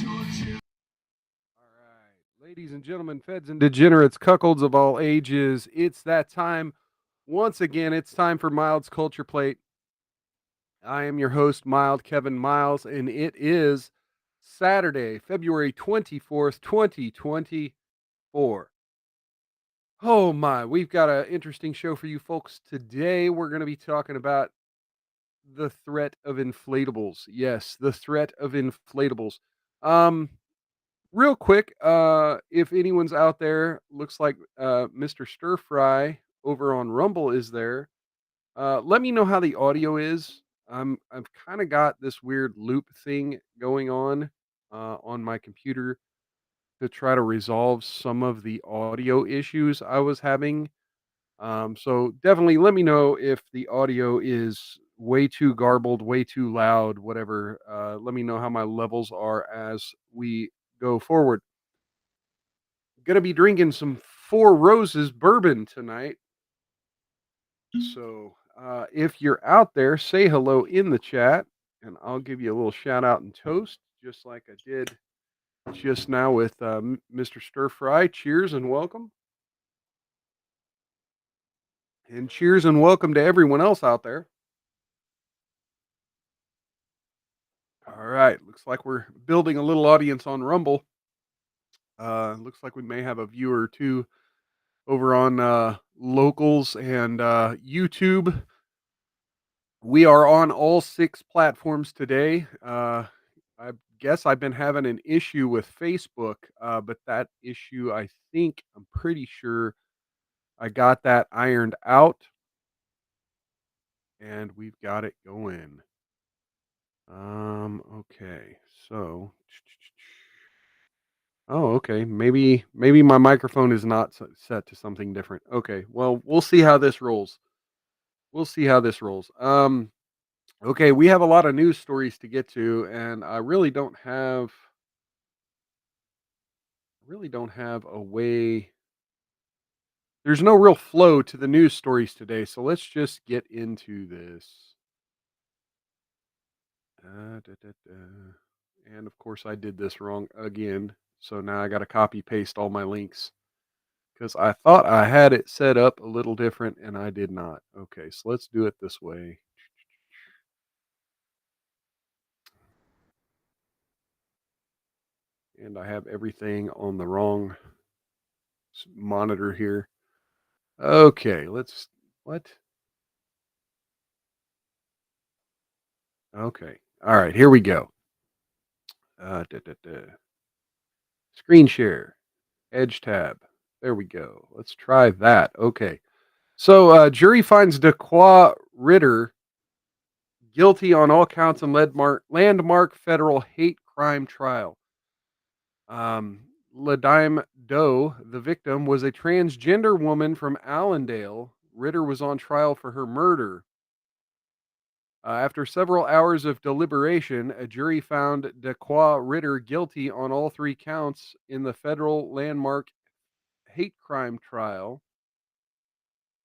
All right, ladies and gentlemen, feds and degenerates, cuckolds of all ages, it's that time. Once again, it's time for Mild's Culture Plate. I am your host, Mild Kevin Miles, and it is Saturday, February 24th, 2024. Oh my, we've got an interesting show for you folks today. We're going to be talking about the threat of inflatables. Yes, the threat of inflatables. Um, Real quick, if anyone's out there, looks like Mr. Stir Fry over on Rumble is there. Let me know how the audio is. I've kind of got this weird loop thing going on my computer to try to resolve some of the audio issues I was having. So definitely let me know if the audio is way too garbled, way too loud, whatever. Let me know how my levels are as we go forward. Gonna be drinking some Four Roses bourbon tonight. So if you're out there, say hello in the chat, and I'll give you a little shout out and toast, just like I did just now with Mr. Stir Fry. Cheers and welcome. And cheers and welcome to everyone else out there. All right. Looks like we're building a little audience on Rumble. Looks like we may have a viewer or two over on Locals and YouTube. We are on all 6 platforms today. I guess I've been having an issue with Facebook, but that issue, I'm pretty sure I got that ironed out, and we've got it going. Okay, so, oh, okay, maybe my microphone is not set to something different. Okay, well, we'll see how this rolls. We'll see how this rolls. Okay, we have a lot of news stories to get to, and I really don't have a way. There's no real flow to the news stories today, so let's just get into this. Da, da, da. And of course, I did this wrong again, so now I got to copy paste all my links because I thought I had it set up a little different, and I did not. Okay, so let's do it this way. And I have everything on the wrong monitor here. Okay, let's. What? Okay. All right, here we go. Da, da, da. Screen share, Edge tab. There we go. Let's try that. Okay. So, jury finds Dequa Ritter guilty on all counts in landmark federal hate crime trial. Ladime Doe, the victim, was a transgender woman from Allendale. Ritter was on trial for her murder. After several hours of deliberation, a jury found Dequa Ritter guilty on all 3 counts in the federal landmark hate crime trial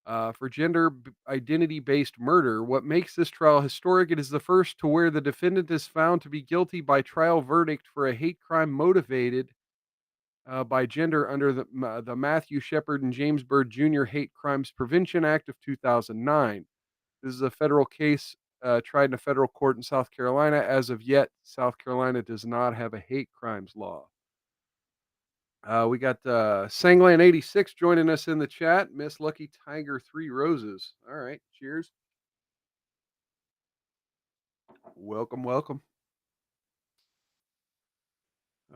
for gender identity based murder. What makes this trial historic? It is the first to where the defendant is found to be guilty by trial verdict for a hate crime motivated by gender under the Matthew Shepard and James Byrd Jr. Hate Crimes Prevention Act of 2009. This is a federal case tried in a federal court in South Carolina. As of yet, South Carolina does not have a hate crimes law. We got Sanglan86 joining us in the chat. Miss Lucky Tiger 3 Roses. All right. Cheers. Welcome, welcome.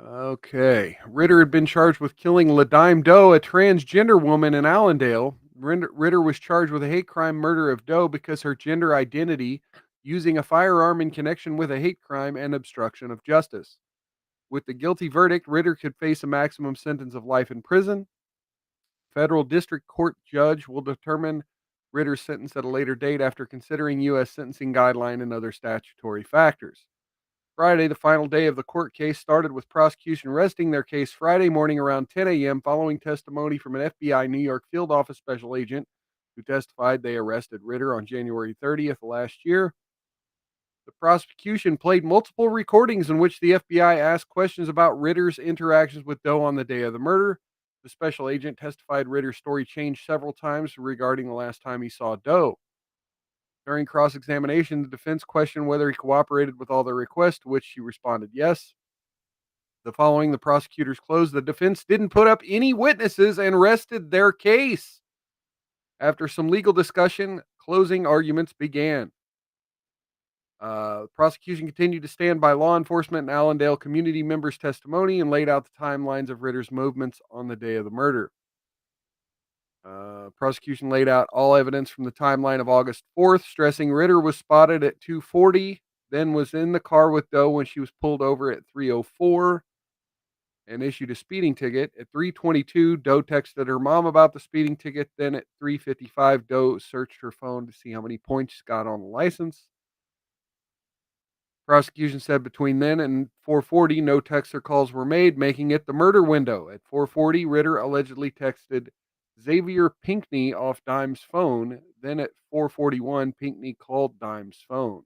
Okay. Ritter had been charged with killing Ladime Doe, a transgender woman in Allendale. Ritter was charged with a hate crime murder of Doe because her gender identity, using a firearm in connection with a hate crime, and obstruction of justice. With the guilty verdict, Ritter could face a maximum sentence of life in prison. Federal District Court judge will determine Ritter's sentence at a later date after considering U.S. sentencing guideline and other statutory factors. Friday, the final day of the court case, started with prosecution resting their case Friday morning around 10 a.m. following testimony from an FBI New York field office special agent who testified they arrested Ritter on January 30th last year. The prosecution played multiple recordings in which the FBI asked questions about Ritter's interactions with Doe on the day of the murder. The special agent testified Ritter's story changed several times regarding the last time he saw Doe. During cross examination, the defense questioned whether he cooperated with all their requests, to which he responded yes. The following the prosecutors closed, the defense didn't put up any witnesses and rested their case. After some legal discussion, closing arguments began. Prosecution continued to stand by law enforcement and Allendale community members' testimony and laid out the timelines of Ritter's movements on the day of the murder. Prosecution laid out all evidence from the timeline of August 4th, stressing Ritter was spotted at 2:40, then was in the car with Doe when she was pulled over at 3:04 and issued a speeding ticket. At 3:22, Doe texted her mom about the speeding ticket. Then at 3:55, Doe searched her phone to see how many points she got on the license. Prosecution said between then and 4:40, no texts or calls were made, making it the murder window. At 4:40, Ritter allegedly texted Xavier Pinkney off Dime's phone. Then at 4:41, Pinkney called Dime's phone.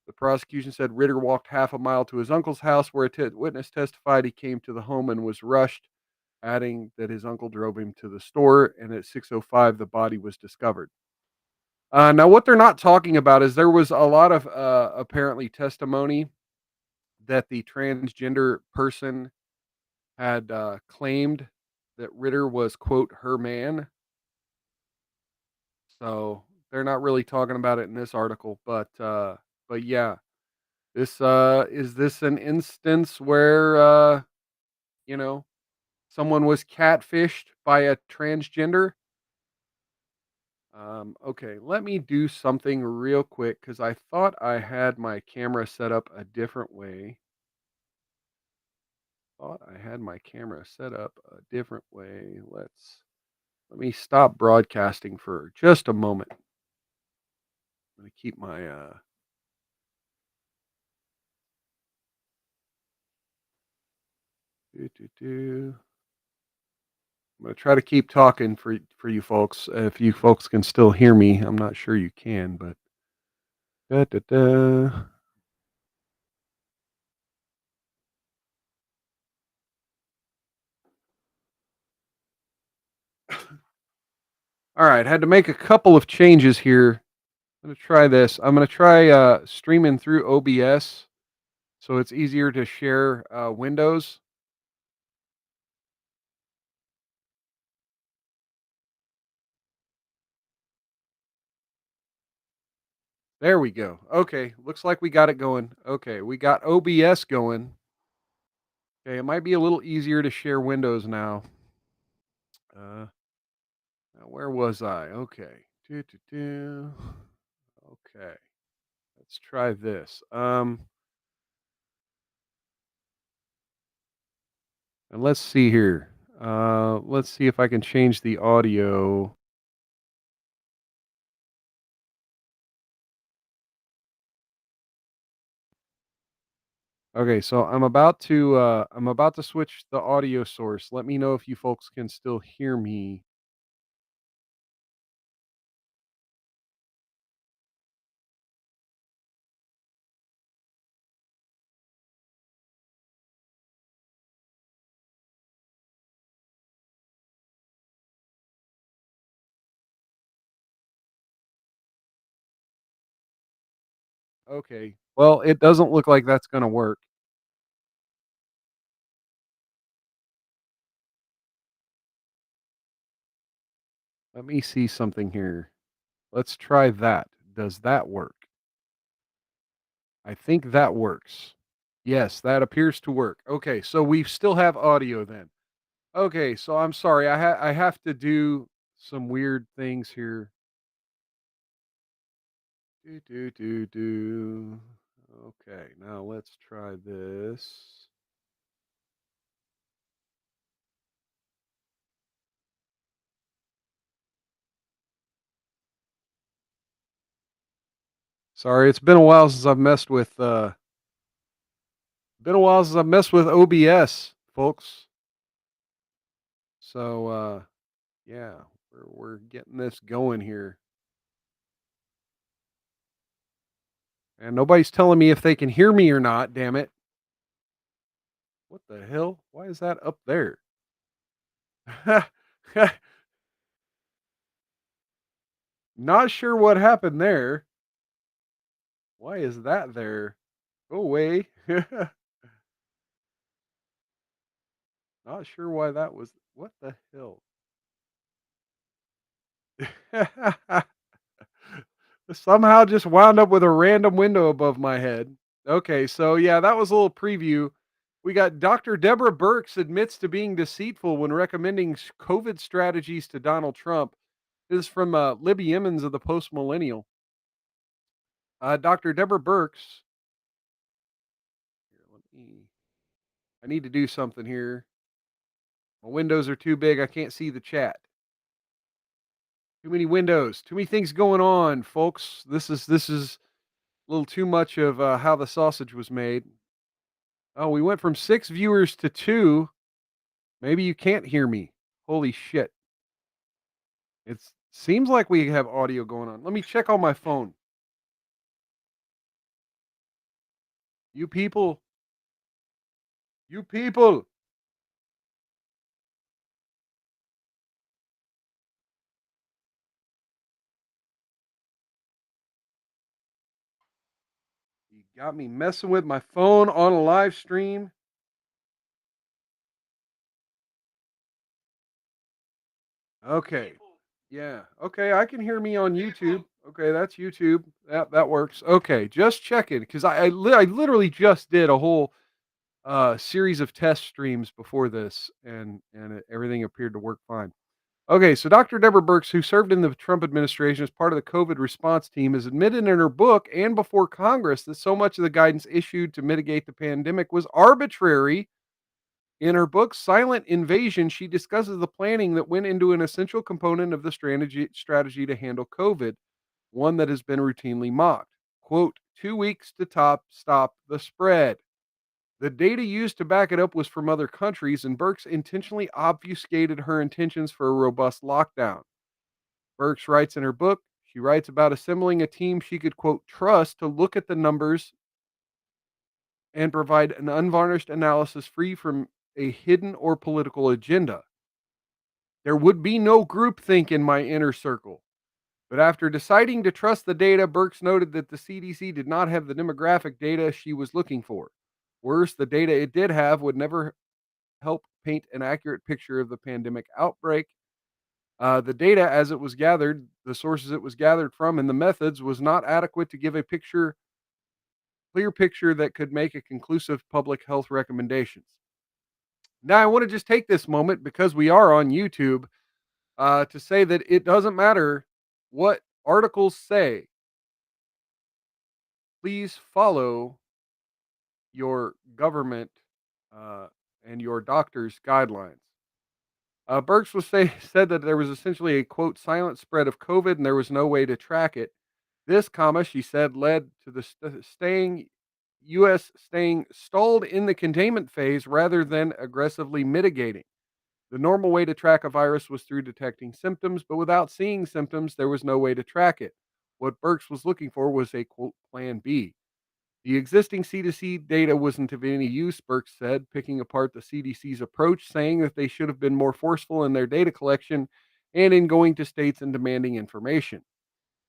The prosecution said Ritter walked half a mile to his uncle's house, where a witness testified he came to the home and was rushed, adding that his uncle drove him to the store. And at 6:05, the body was discovered. Now, what they're not talking about is there was a lot of apparently testimony that the transgender person had claimed that Ritter was, quote, her man. So they're not really talking about it in this article, but yeah, this is this an instance where you know someone was catfished by a transgender? Okay, let me do something real quick because I thought I had my camera set up a different way. Thought I had my camera set up a different way. Let me stop broadcasting for just a moment. I'm gonna keep my do. I'm gonna try to keep talking for you folks. If you folks can still hear me, I'm not sure you can, but da, da, da. All right, had to make a couple of changes here. I'm gonna try this. I'm gonna try streaming through OBS so it's easier to share windows. There we go. Okay, looks like we got it going. Okay, we got OBS going. Okay, it might be a little easier to share windows now. Uh, now where was I? Okay. Do. Okay, let's try this. And let's see here. Let's see if I can change the audio. Okay, so I'm about to switch the audio source. Let me know if you folks can still hear me. Okay. Well, it doesn't look like that's going to work. Let me see something here. Let's try that. Does that work? I think that works. Yes, that appears to work. Okay, so we still have audio then. Okay, so I'm sorry. I have to do some weird things here. Do. Okay, now let's try this. Sorry, it's been a while since I've messed with OBS, folks. So yeah, we're getting this going here. And nobody's telling me if they can hear me or not, damn it. What the hell? Why is that up there? Not sure what happened there. Why is that there? Go away. Not sure why that was. What the hell? Somehow just wound up with a random window above my head. Okay, so yeah, that was a little preview. We got Dr. Deborah Birx admits to being deceitful when recommending COVID strategies to Donald Trump. This is from Libby Emmons of the Post Millennial. Dr. Deborah Birx. Here, I need to do something here. My windows are too big. I can't see the chat. Too many windows. Too many things going on, folks. This is a little too much of how the sausage was made. Oh, we went from 6 viewers to 2. Maybe you can't hear me. Holy shit. It seems like we have audio going on. Let me check on my phone. You people, you people. You got me messing with my phone on a live stream. Okay. Yeah. Okay, I can hear me on YouTube. Okay, that's YouTube. That works. Okay, just checking because I literally just did a whole series of test streams before this, and everything appeared to work fine. Okay, so Dr. Deborah Birx, who served in the Trump administration as part of the COVID response team, has admitted in her book and before Congress that so much of the guidance issued to mitigate the pandemic was arbitrary. In her book, Silent Invasion, she discusses the planning that went into an essential component of the strategy to handle COVID, one that has been routinely mocked. Quote, 2 weeks to stop the spread. The data used to back it up was from other countries, and Birx intentionally obfuscated her intentions for a robust lockdown. Birx writes in her book, she writes about assembling a team she could, quote, trust to look at the numbers and provide an unvarnished analysis free from a hidden or political agenda. There would be no groupthink in my inner circle. But after deciding to trust the data, Birx noted that the CDC did not have the demographic data she was looking for. Worse, the data it did have would never help paint an accurate picture of the pandemic outbreak. The data, as it was gathered, the sources it was gathered from, and the methods was not adequate to give a clear picture that could make a conclusive public health recommendations. Now, I want to just take this moment because we are on YouTube to say that it doesn't matter what articles say. Please follow your government uh, and your doctor's guidelines. Birx said that there was essentially a quote silent spread of COVID and there was no way to track it. This, comma, she said, led to the U.S. staying stalled in the containment phase rather than aggressively mitigating. The normal way to track a virus was through detecting symptoms, but without seeing symptoms, there was no way to track it. What Birx was looking for was a quote plan B. The existing CDC data wasn't of any use, Birx said, picking apart the CDC's approach, saying that they should have been more forceful in their data collection and in going to states and demanding information.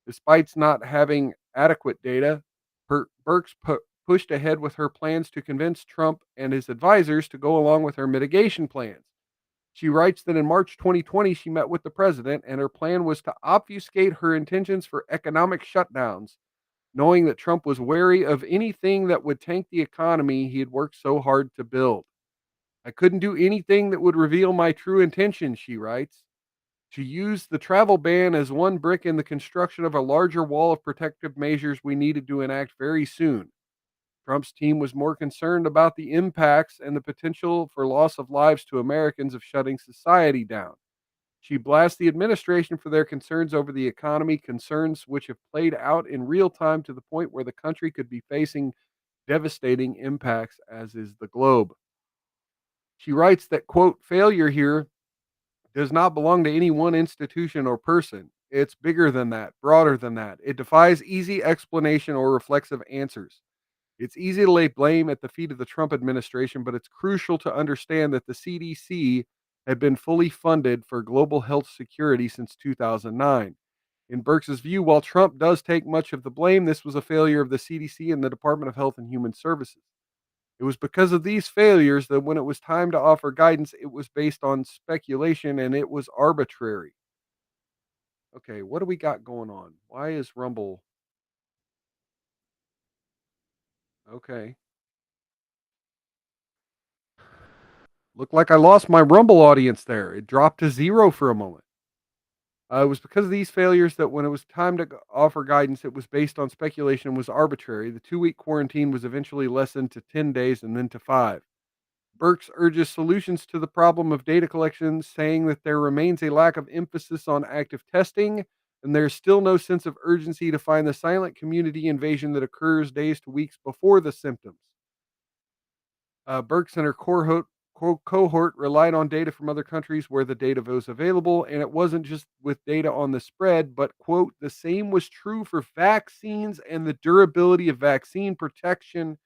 Despite not having adequate data, Birx pushed ahead with her plans to convince Trump and his advisors to go along with her mitigation plans. She writes that in March 2020, she met with the president, and her plan was to obfuscate her intentions for economic shutdowns, knowing that Trump was wary of anything that would tank the economy he had worked so hard to build. I couldn't do anything that would reveal my true intentions, she writes. She used the travel ban as one brick in the construction of a larger wall of protective measures we needed to enact very soon. Trump's team was more concerned about the impacts and the potential for loss of lives to Americans of shutting society down. She blasts the administration for their concerns over the economy, concerns which have played out in real time to the point where the country could be facing devastating impacts, as is the globe. She writes that, quote, failure here does not belong to any one institution or person. It's bigger than that, broader than that. It defies easy explanation or reflexive answers. It's easy to lay blame at the feet of the Trump administration, but it's crucial to understand that the CDC had been fully funded for global health security since 2009. In Birx's view, while Trump does take much of the blame, this was a failure of the CDC and the Department of Health and Human Services. It was because of these failures that when it was time to offer guidance, it was based on speculation and it was arbitrary. Okay, what do we got going on? Why is Rumble okay? Looked like I lost my Rumble audience there. It dropped to 0 for a moment. It was because of these failures that when it was time to offer guidance, it was based on speculation and was arbitrary. The 2-week quarantine was eventually lessened to 10 days and then to 5. Birx urges solutions to the problem of data collection, saying that there remains a lack of emphasis on active testing, and there's still no sense of urgency to find the silent community invasion that occurs days to weeks before the symptoms. Birx and her cohort relied on data from other countries where the data was available, and it wasn't just with data on the spread, but, quote, the same was true for vaccines and the durability of vaccine protection.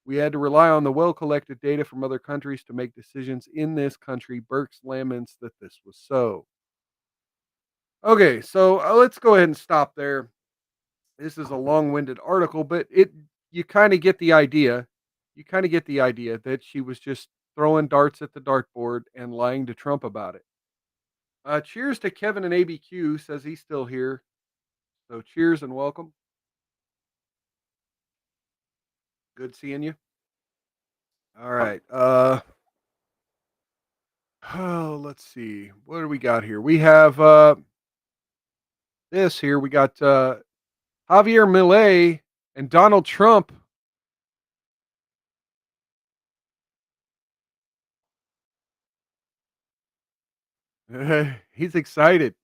We had to rely on the well collected data from other countries to make decisions in this country. Birx laments that this was so. Okay, so let's go ahead and stop there. This is a long-winded article, but it you kind of get the idea. You kind of get the idea that she was just throwing darts at the dartboard and lying to Trump about it. Cheers to Kevin and ABQ, says he's still here. So cheers and welcome. Good seeing you. All right. Oh, let's see. What do we got here? We have this here. We got Javier Milei and Donald Trump. He's excited.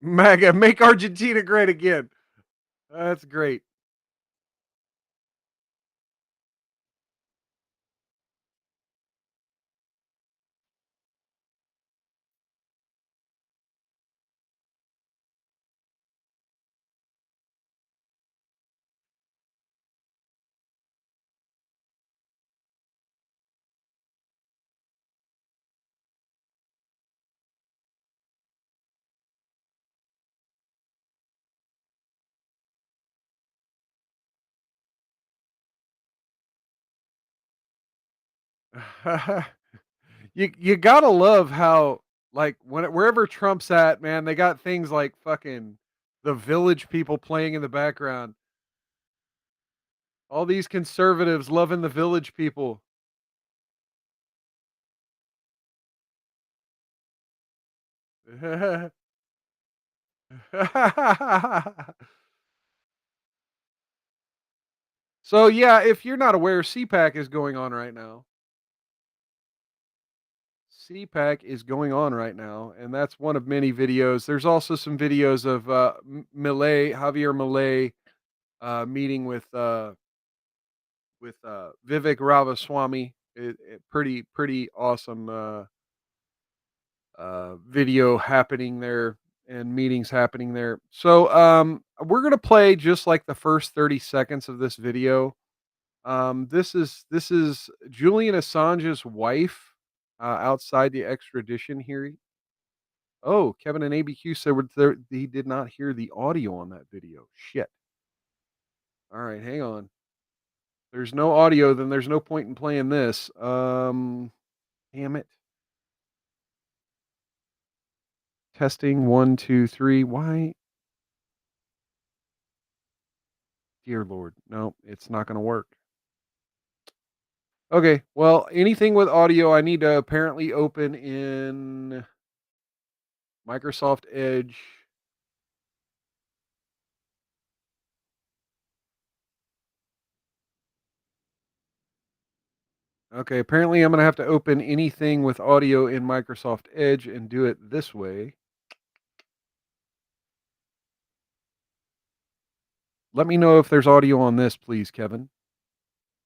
MAGA, make Argentina great again. That's great. You gotta love how like wherever Trump's at, man, they got things like fucking the Village People playing in the background. All these conservatives loving the Village People. So yeah, if you're not aware, CPAC is going on right now. CPAC is going on right now, and that's one of many videos. There's also some videos of Javier Milei, meeting with Vivek Ramaswamy. Pretty awesome video happening there and meetings happening there. So we're gonna play just like the first 30 seconds of this video. This is Julian Assange's wife outside the extradition hearing. Oh, Kevin and ABQ said he did not hear the audio on that video. Shit. All right, hang on. There's no audio, then there's no point in playing this. Damn it. Testing 1, 2, 3. Why? Dear Lord. No, it's not going to work. Okay. Well, anything with audio, I need to apparently open in Microsoft Edge. Okay. Apparently, I'm going to have to open anything with audio in Microsoft Edge and do it this way. Let me know if there's audio on this, please, Kevin.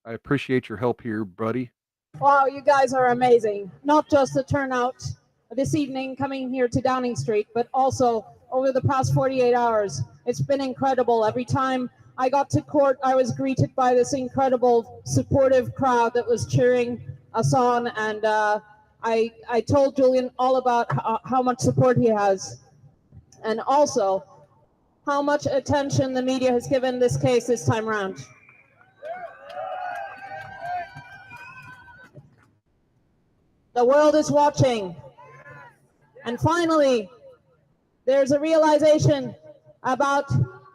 I appreciate your help here, buddy. Wow, you guys are amazing. Not just the turnout this evening coming here to Downing Street, but also over the past 48 hours. It's been incredible. Every time I got to court, I was greeted by this incredible supportive crowd that was cheering us on. And I told Julian all about how much support he has, and also how much attention the media has given this case this time around. The world is watching. And finally, there's a realization about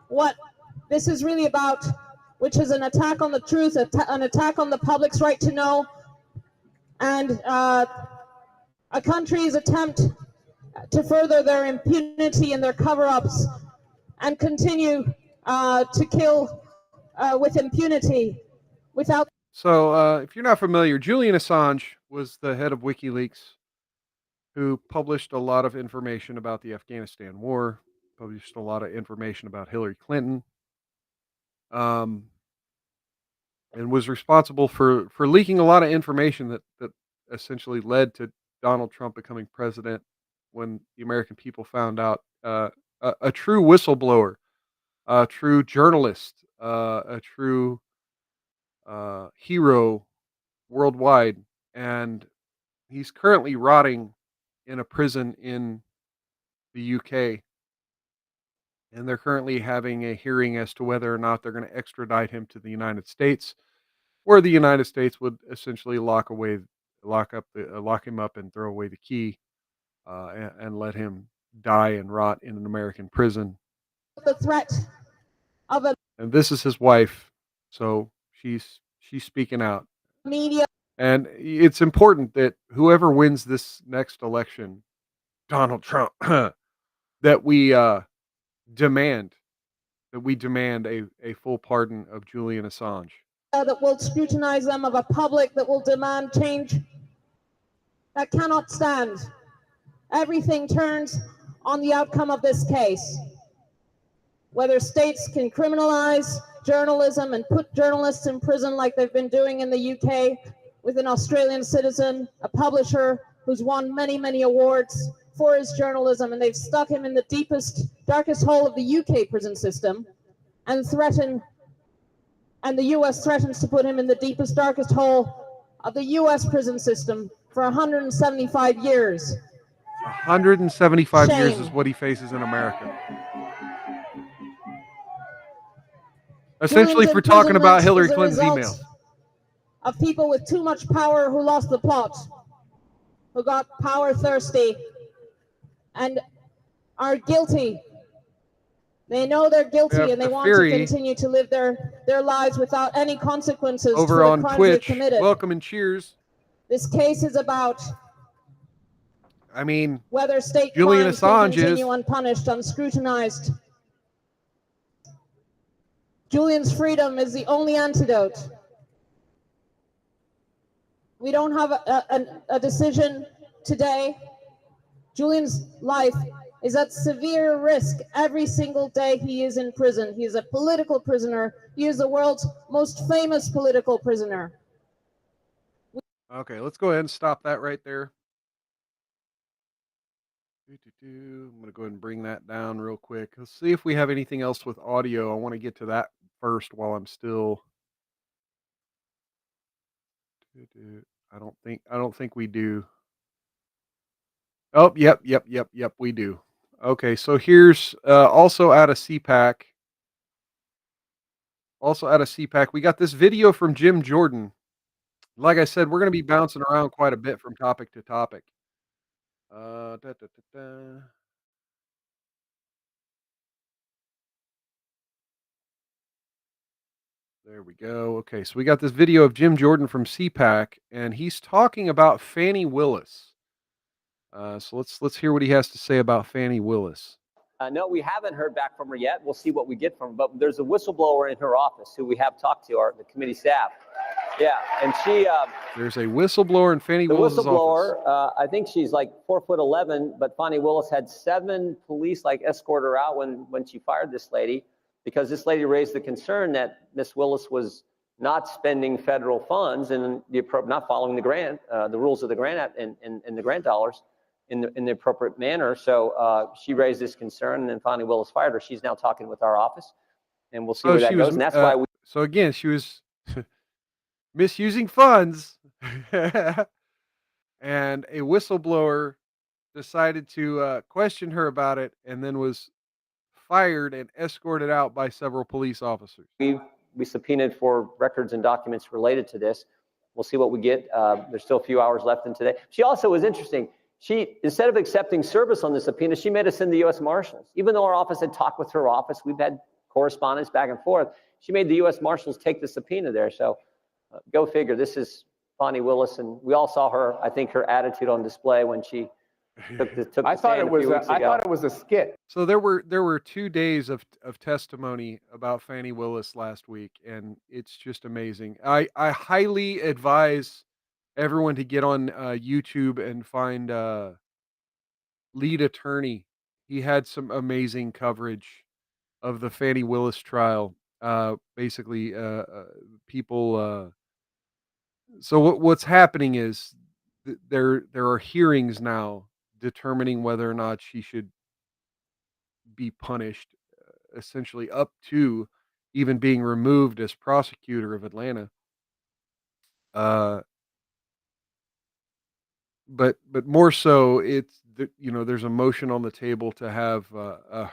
what this is really about, which is an attack on the truth, an attack on the public's right to know, and a country's attempt to further their impunity and their cover-ups and continue to kill with impunity without... So, if you're not familiar, Julian Assange was the head of WikiLeaks, who published a lot of information about the Afghanistan war, published a lot of information about Hillary Clinton, and was responsible for leaking a lot of information that essentially led to Donald Trump becoming president when the American people found out. A true whistleblower, a true journalist, a true hero worldwide, and he's currently rotting in a prison in the UK, and they're currently having a hearing as to whether or not they're going to extradite him to the United States, or the United States would essentially lock him up and throw away the key, and let him die and rot in an American prison. The threat of a... And this is his wife, so she's speaking out. Media. And it's important that whoever wins this next election, Donald Trump, that we demand a full pardon of Julian Assange. That will scrutinize them, of a public that will demand change. That cannot stand. Everything turns on the outcome of this case. Whether states can criminalize journalism and put journalists in prison like they've been doing in the UK with an Australian citizen, a publisher who's won many, many awards for his journalism, and they've stuck him in the deepest, darkest hole of the UK prison system, and the US threatens to put him in the deepest, darkest hole of the US prison system for 175 years. 175 years is what he faces in America. Essentially for talking about Hillary Clinton's emails. Of people with too much power who lost the plot, who got power thirsty and are guilty. They know they're guilty, and they want to continue to live their lives without any consequences over for the on crimes Twitch. they've committed. Welcome and cheers. This case is about, I mean, whether state Julian crimes Assange can continue unpunished, unscrutinized. Julian's freedom is the only antidote. We don't have a decision today. Julian's life is at severe risk every single day he is in prison. He is a political prisoner. He is the world's most famous political prisoner. Okay, let's go ahead and stop that right there. I'm going to go ahead and bring that down real quick. Let's see if we have anything else with audio. I want to get to that first while I'm still... I don't think we do. Oh, yep, we do. Okay, so here's also out of CPAC. We got this video from Jim Jordan. Like I said, we're going to be bouncing around quite a bit from topic to topic. There we go. Okay, so we got this video of Jim Jordan from CPAC, and he's talking about Fani Willis. So let's hear what he has to say about Fani Willis. No, we haven't heard back from her yet. We'll see what we get from her. But there's a whistleblower in her office who we have talked to, the committee staff. Yeah, and she... there's a whistleblower in Fani Willis' office. The whistleblower, I think she's like 4'11", but Fani Willis had 7 police escort her out when she fired this lady. because this lady raised the concern that Miss Willis was not spending federal funds and not following the rules of the grant and the grant dollars in the appropriate manner. So she raised this concern, and then finally Willis fired her. She's now talking with our office, and we'll see where that goes. And that's why we. So again, she was misusing funds, and a whistleblower decided to question her about it, and then was fired and escorted out by several police officers. We subpoenaed for records and documents related to this. We'll see what we get. There's still a few hours left in today. She also was interesting. She, instead of accepting service on the subpoena, she made us send the U.S. Marshals. Even though our office had talked with her office, we've had correspondence back and forth. She made the U.S. Marshals take the subpoena there. So go figure. This is Fani Willis, and we all saw her. I think her attitude on display when she took the I thought it was a skit. So there were 2 days of testimony about Fani Willis last week, and it's just amazing. I highly advise everyone to get on YouTube and find Lead Attorney. He had some amazing coverage of the Fani Willis trial. Basically, people. So what's happening is there are hearings now determining whether or not she should be punished, essentially up to even being removed as prosecutor of Atlanta. But more so, it's there's a motion on the table to have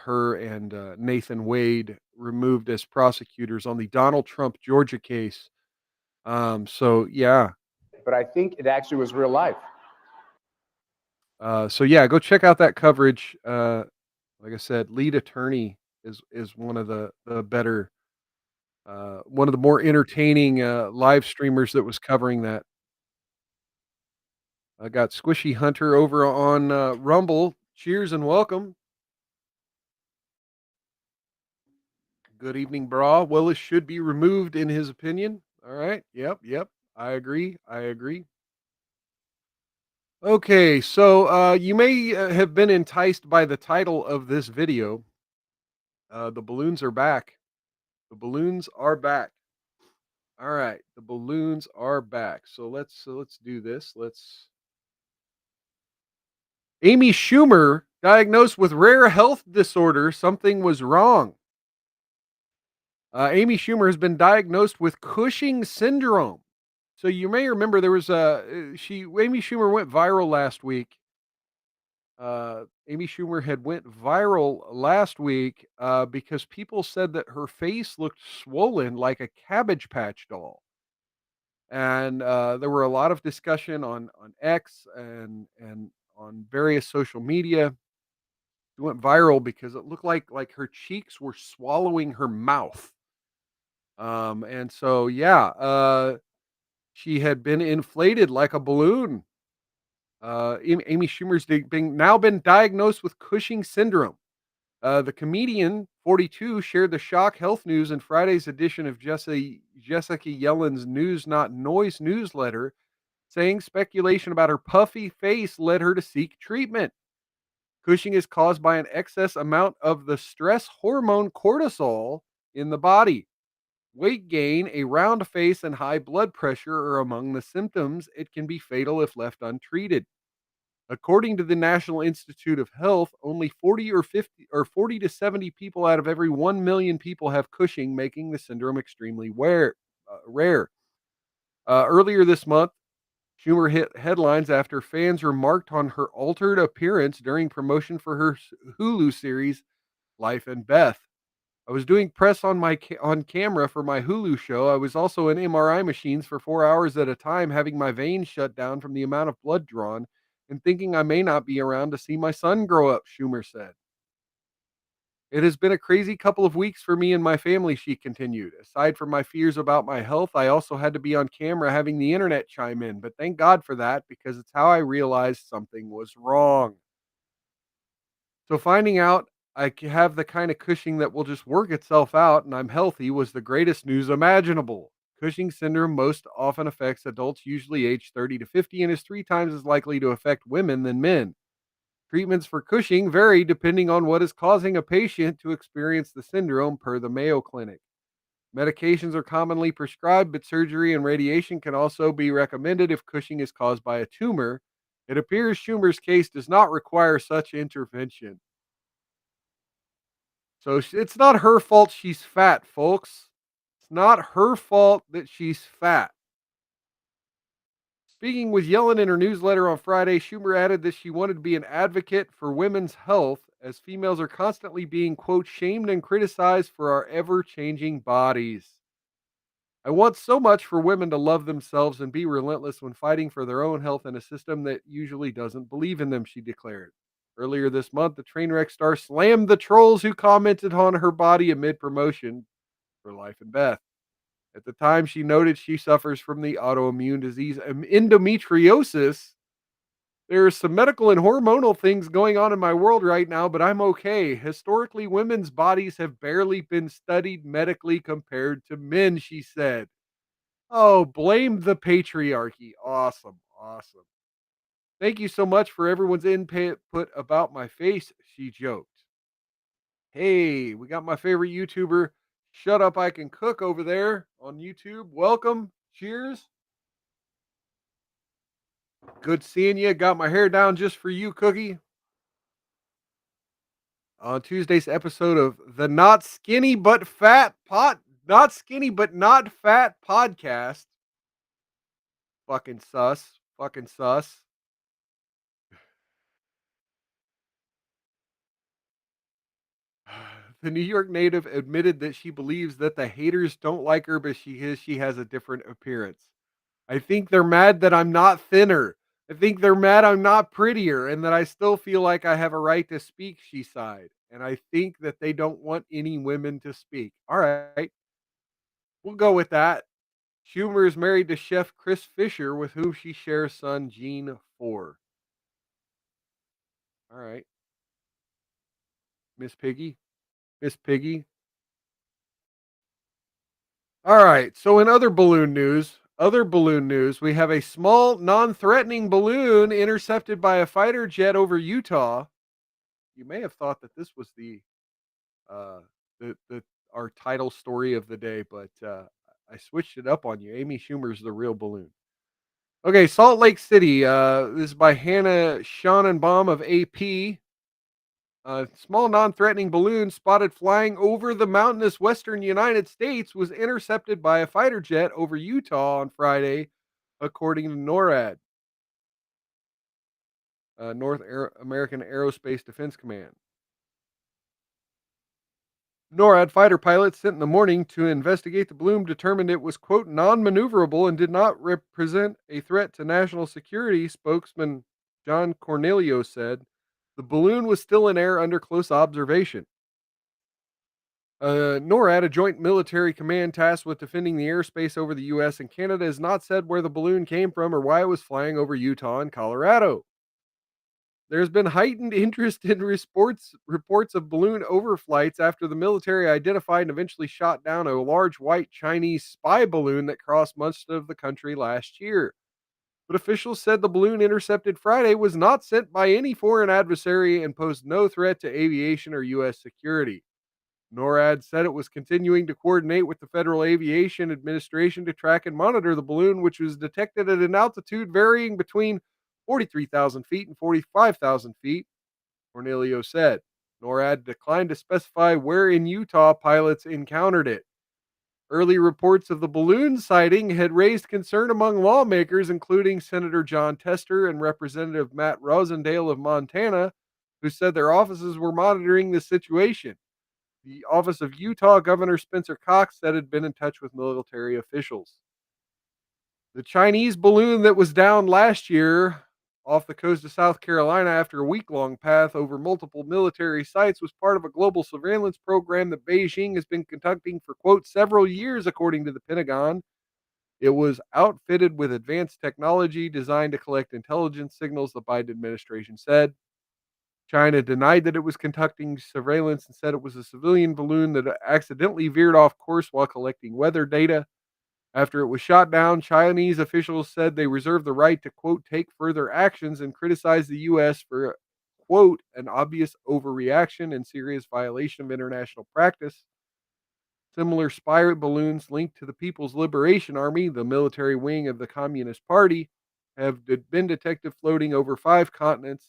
her and Nathan Wade removed as prosecutors on the Donald Trump Georgia case. So yeah. But I think it actually was real life. So yeah, go check out that coverage. Like I said, Lead Attorney is one of the better, one of the more entertaining live streamers that was covering that. I got Squishy Hunter over on Rumble. Cheers and welcome. Good evening, Bra. Willis should be removed in his opinion. All right. Yep. I agree. Okay, so you may have been enticed by the title of this video. The balloons are back. The balloons are back. All right, the balloons are back. So let's do this. Amy Schumer diagnosed with rare health disorder. Something was wrong. Amy Schumer has been diagnosed with Cushing syndrome. So you may remember there was Amy Schumer went viral last week. Amy Schumer had went viral last week because people said that her face looked swollen like a Cabbage Patch doll. And there were a lot of discussion on X and on various social media. It went viral because it looked like her cheeks were swallowing her mouth. And so, yeah, she had been inflated like a balloon. Amy Schumer's now been diagnosed with Cushing syndrome. The comedian, 42, shared the shock health news in Friday's edition of Jessica Yellen's News Not Noise newsletter, saying speculation about her puffy face led her to seek treatment. Cushing is caused by an excess amount of the stress hormone cortisol in the body. Weight gain, a round face, and high blood pressure are among the symptoms. It can be fatal if left untreated. According to the National Institute of Health, only 40 to 70 people out of every 1 million people have Cushing, making the syndrome extremely rare. Earlier this month, Schumer hit headlines after fans remarked on her altered appearance during promotion for her Hulu series, Life and Beth. I was doing press on camera for my Hulu show. I was also in MRI machines for 4 hours at a time, having my veins shut down from the amount of blood drawn, and thinking I may not be around to see my son grow up, Schumer said. It has been a crazy couple of weeks for me and my family, she continued. Aside from my fears about my health, I also had to be on camera having the internet chime in, but thank God for that, because it's how I realized something was wrong. So finding out I have the kind of Cushing that will just work itself out and I'm healthy was the greatest news imaginable. Cushing syndrome most often affects adults, usually aged 30 to 50, and is 3 times as likely to affect women than men. Treatments for Cushing vary depending on what is causing a patient to experience the syndrome, per the Mayo Clinic. Medications are commonly prescribed, but surgery and radiation can also be recommended if Cushing is caused by a tumor. It appears Schumer's case does not require such intervention. So it's not her fault she's fat, folks. It's not her fault that she's fat. Speaking with Yellen in her newsletter on Friday, Schumer added that she wanted to be an advocate for women's health, as females are constantly being, quote, shamed and criticized for our ever-changing bodies. I want so much for women to love themselves and be relentless when fighting for their own health in a system that usually doesn't believe in them, she declared. Earlier this month, the Trainwreck star slammed the trolls who commented on her body amid promotion for Life and Beth. At the time, she noted she suffers from the autoimmune disease endometriosis. There are some medical and hormonal things going on in my world right now, but I'm okay. Historically, women's bodies have barely been studied medically compared to men, she said. Oh, blame the patriarchy. Awesome. Awesome. Thank you so much for everyone's input about my face, she joked. Hey, we got my favorite YouTuber, Shut Up I Can Cook, over there on YouTube. Welcome. Cheers. Good seeing you. Got my hair down just for you, Cookie. On Tuesday's episode of the Not Skinny But Fat Not Skinny But Not Fat podcast. Fucking sus. Fucking sus. The New York native admitted that she believes that the haters don't like her, but she has a different appearance. I think they're mad that I'm not thinner. I think they're mad I'm not prettier, and that I still feel like I have a right to speak, she sighed. And I think that they don't want any women to speak. All right. We'll go with that. Schumer is married to chef Chris Fisher, with whom she shares son Gene 4. All right. Miss Piggy. Miss Piggy. All right. So in other balloon news, we have a small, non-threatening balloon intercepted by a fighter jet over Utah. You may have thought that this was the our title story of the day, but I switched it up on you. Amy Schumer's the real balloon. Okay, Salt Lake City. This is by Hannah Schonenbaum of AP. A small, non-threatening balloon spotted flying over the mountainous western United States was intercepted by a fighter jet over Utah on Friday, according to NORAD, American Aerospace Defense Command. NORAD fighter pilots sent in the morning to investigate the balloon determined it was, quote, non-maneuverable and did not represent a threat to national security, spokesman John Cornelio said. The balloon was still in air under close observation. NORAD, a joint military command tasked with defending the airspace over the U.S. and Canada, has not said where the balloon came from or why it was flying over Utah and Colorado. There's been heightened interest in reports of balloon overflights after the military identified and eventually shot down a large white Chinese spy balloon that crossed most of the country last year. But officials said the balloon intercepted Friday was not sent by any foreign adversary and posed no threat to aviation or U.S. security. NORAD said it was continuing to coordinate with the Federal Aviation Administration to track and monitor the balloon, which was detected at an altitude varying between 43,000 feet and 45,000 feet, Cornelio said. NORAD declined to specify where in Utah pilots encountered it. Early reports of the balloon sighting had raised concern among lawmakers, including Senator John Tester and Representative Matt Rosendale of Montana, who said their offices were monitoring the situation. The office of Utah Governor Spencer Cox said it had been in touch with military officials. The Chinese balloon that was down last year off the coast of South Carolina after a week-long path over multiple military sites was part of a global surveillance program that Beijing has been conducting for, quote, several years, according to the Pentagon. It was outfitted with advanced technology designed to collect intelligence signals, the Biden administration said. China denied that it was conducting surveillance and said it was a civilian balloon that accidentally veered off course while collecting weather data. After it was shot down, Chinese officials said they reserved the right to, quote, take further actions and criticize the U.S. for, quote, an obvious overreaction and serious violation of international practice. Similar spy balloons linked to the People's Liberation Army, the military wing of the Communist Party, have been detected floating over 5 continents.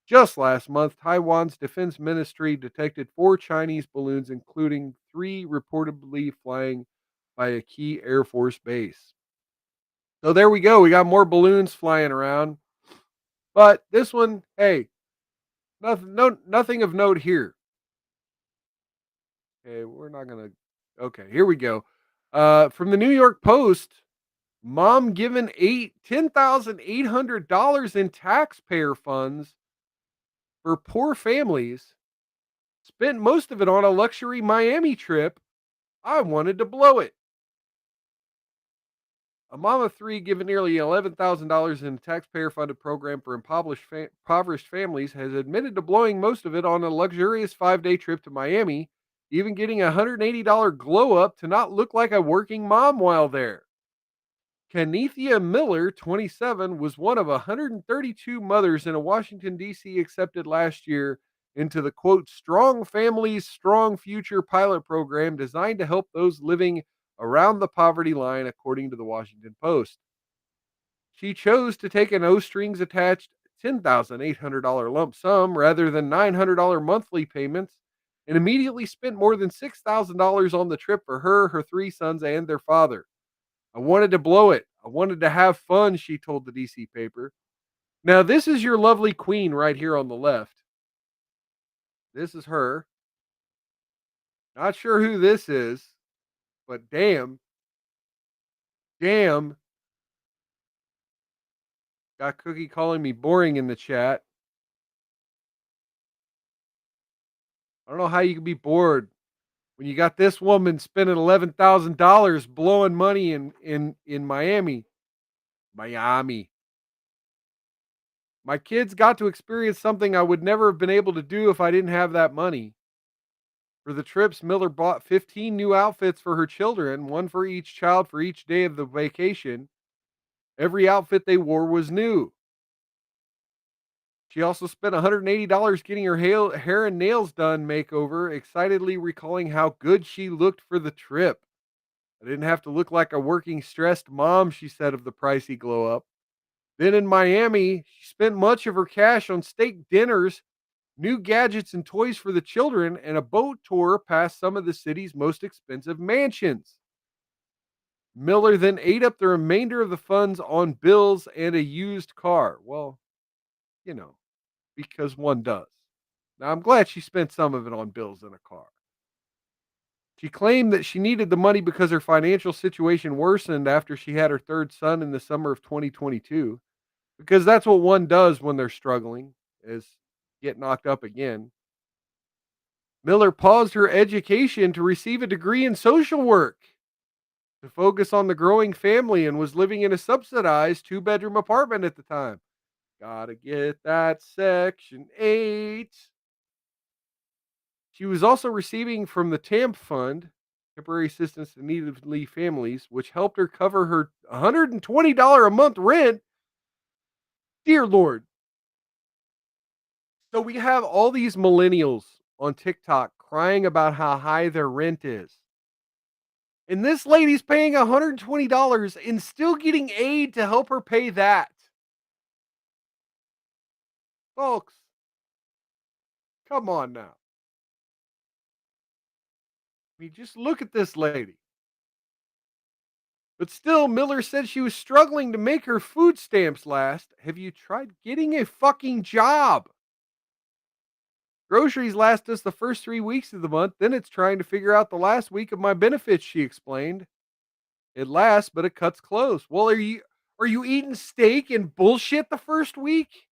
Just last month, Taiwan's defense ministry detected 4 Chinese balloons, including 3 reportedly flying by a key Air Force base. So there we go. We got more balloons flying around. But this one, hey, nothing of note here. Okay, we're not going to. Okay, here we go. From the New York Post, mom given $10,800 in taxpayer funds for poor families, spent most of it on a luxury Miami trip. I wanted to blow it. A mom of 3 given nearly $11,000 in a taxpayer-funded program for impoverished families has admitted to blowing most of it on a luxurious 5-day trip to Miami, even getting a $180 glow-up to not look like a working mom while there. Kenethia Miller, 27, was one of 132 mothers in a Washington, D.C. accepted last year into the, quote, Strong Families, Strong Future pilot program designed to help those living around the poverty line, according to the Washington Post. She chose to take a no strings attached $10,800 lump sum rather than $900 monthly payments and immediately spent more than $6,000 on the trip for her 3 sons, and their father. I wanted to blow it. I wanted to have fun, she told the DC paper. Now, this is your lovely queen right here on the left. This is her. Not sure who this is, but damn. Got Cookie calling me boring in the chat. I don't know how you can be bored when you got this woman spending $11,000 blowing money in Miami. My kids got to experience something I would never have been able to do if I didn't have that money. For the trips, Miller bought 15 new outfits for her children, one for each child for each day of the vacation. Every outfit they wore was new. She also spent $180 getting her hair and nails done makeover, excitedly recalling how good she looked for the trip. I didn't have to look like a working, stressed mom, she said of the pricey glow up. Then in Miami, she spent much of her cash on steak dinners, new gadgets and toys for the children, and a boat tour past some of the city's most expensive mansions. Miller then ate up the remainder of the funds on bills and a used car. Well, you know, because one does. Now, I'm glad she spent some of it on bills and a car. She claimed that she needed the money because her financial situation worsened after she had her 3rd son in the summer of 2022, because that's what one does when they're struggling, is get knocked up again. Miller paused her education to receive a degree in social work to focus on the growing family and was living in a subsidized 2-bedroom apartment at the time. Gotta get that Section 8. She was also receiving from the TAMP Fund, Temporary Assistance to Needy Families, which helped her cover her $120 a month rent. Dear Lord. So we have all these millennials on TikTok crying about how high their rent is. And this lady's paying $120 and still getting aid to help her pay that. Folks, come on now. I mean, just look at this lady. But still, Miller said she was struggling to make her food stamps last. Have you tried getting a fucking job? Groceries last us the first 3 weeks of the month. Then it's trying to figure out the last week of my benefits, she explained. It lasts, but it cuts close. Well, are you eating steak and bullshit the first week?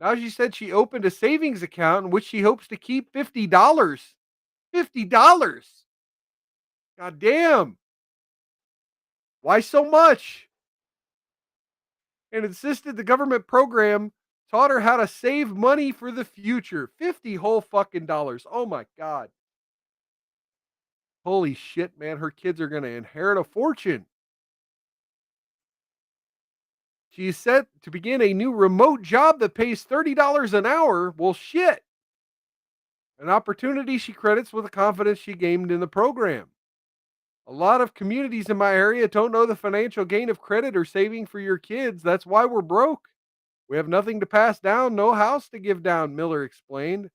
Now she said she opened a savings account in which she hopes to keep $50. $50. God damn. Why so much? And insisted the government program taught her how to save money for the future. 50 whole fucking dollars. Oh my God. Holy shit, man. Her kids are going to inherit a fortune. She's set to begin a new remote job that pays $30 an hour. Well, shit. An opportunity she credits with the confidence she gained in the program. A lot of communities in my area don't know the financial gain of credit or saving for your kids. That's why we're broke. We have nothing to pass down, no house to give down, Miller explained.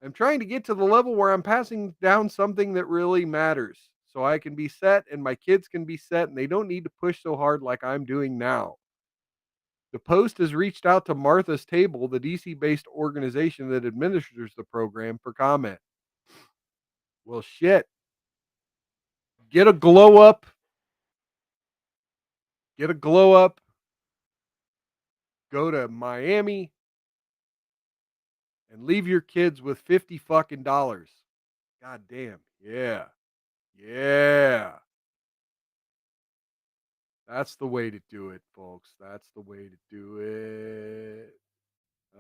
I'm trying to get to the level where I'm passing down something that really matters so I can be set and my kids can be set and they don't need to push so hard like I'm doing now. The Post has reached out to Martha's Table, the DC based organization that administers the program, for comment. Well, shit. Get a glow up. Get a glow up. Go to Miami and leave your kids with 50 fucking dollars. God damn. Yeah. Yeah. That's the way to do it, folks. That's the way to do it.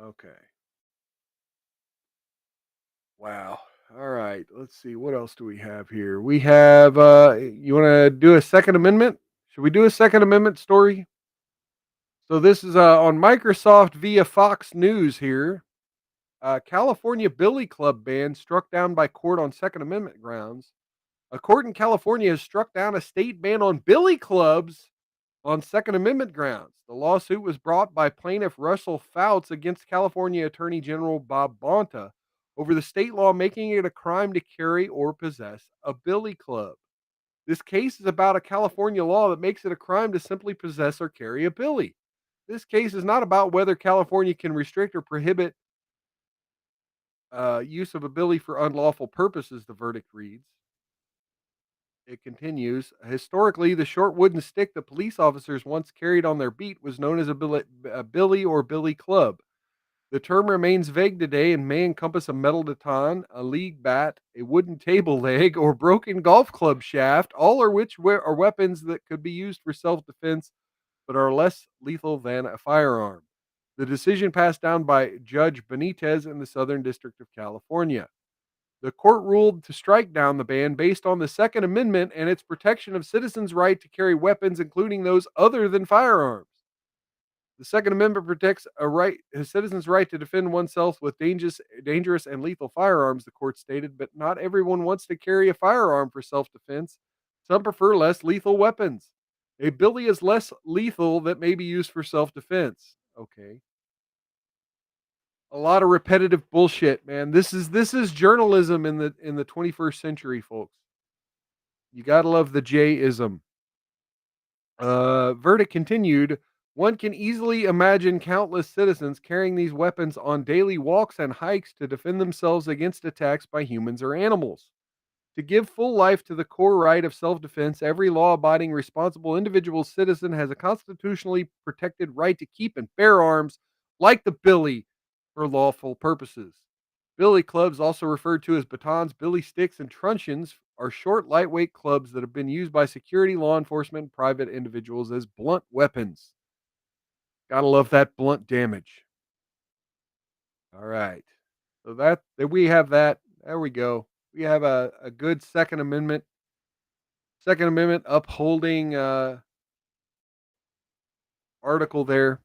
Okay. Wow. All right. Let's see. What else do we have here? We have you want to do a Second Amendment? Should we do a Second Amendment story? So this is on Microsoft via Fox News here. California Billy Club ban struck down by court on Second Amendment grounds. A court in California has struck down a state ban on billy clubs on Second Amendment grounds. The lawsuit was brought by plaintiff Russell Fouts against California Attorney General Bob Bonta over the state law making it a crime to carry or possess a billy club. This case is about a California law that makes it a crime to simply possess or carry a billy. This case is not about whether California can restrict or prohibit use of a billy for unlawful purposes, the verdict reads. It continues. Historically, the short wooden stick that police officers once carried on their beat was known as a billy or billy club. The term remains vague today and may encompass a metal baton, a league bat, a wooden table leg, or broken golf club shaft, all of which are weapons that could be used for self-defense but are less lethal than a firearm. The decision passed down by Judge Benitez in the Southern District of California. The court ruled to strike down the ban based on the Second Amendment and its protection of citizens' right to carry weapons, including those other than firearms. The Second Amendment protects a citizen's right to defend oneself with dangerous and lethal firearms, the court stated, but not everyone wants to carry a firearm for self-defense. Some prefer less lethal weapons. A billy is less lethal that may be used for self-defense. Okay. A lot of repetitive bullshit, man. This is journalism in the 21st century, folks. You gotta love the J-ism. Verdict continued. One can easily imagine countless citizens carrying these weapons on daily walks and hikes to defend themselves against attacks by humans or animals. To give full life to the core right of self defense, every law abiding, responsible individual citizen has a constitutionally protected right to keep and bear arms, like the billy, for lawful purposes. Billy clubs, also referred to as batons, billy sticks, and truncheons, are short, lightweight clubs that have been used by security, law enforcement, and private individuals as blunt weapons. Gotta love that blunt damage. All right. So that we have that. There we go. We have a good Second Amendment upholding article there.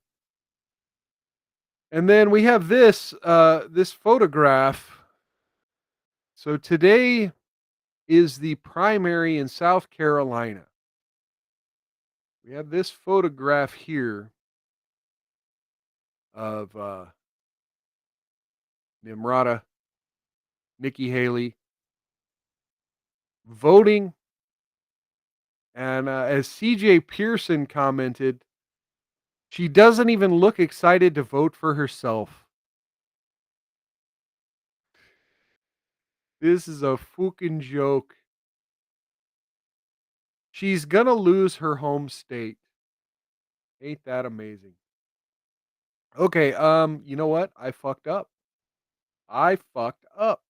And then we have this photograph. So today is the primary in South Carolina. We have this photograph here of Nimrata, Nikki Haley voting. And as CJ Pearson commented, she doesn't even look excited to vote for herself. This is a fucking joke. She's gonna lose her home state. Ain't that amazing? Okay, you know what? I fucked up. I fucked up.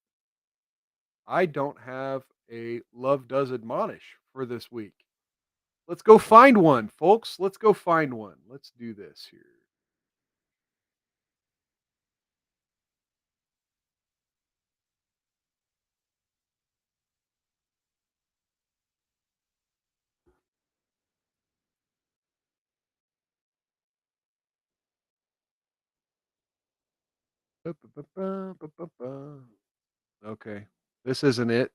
I don't have a Love Does Admonish for this week. Let's go find one, folks. Let's go find one. Let's do this here. Okay, this isn't it.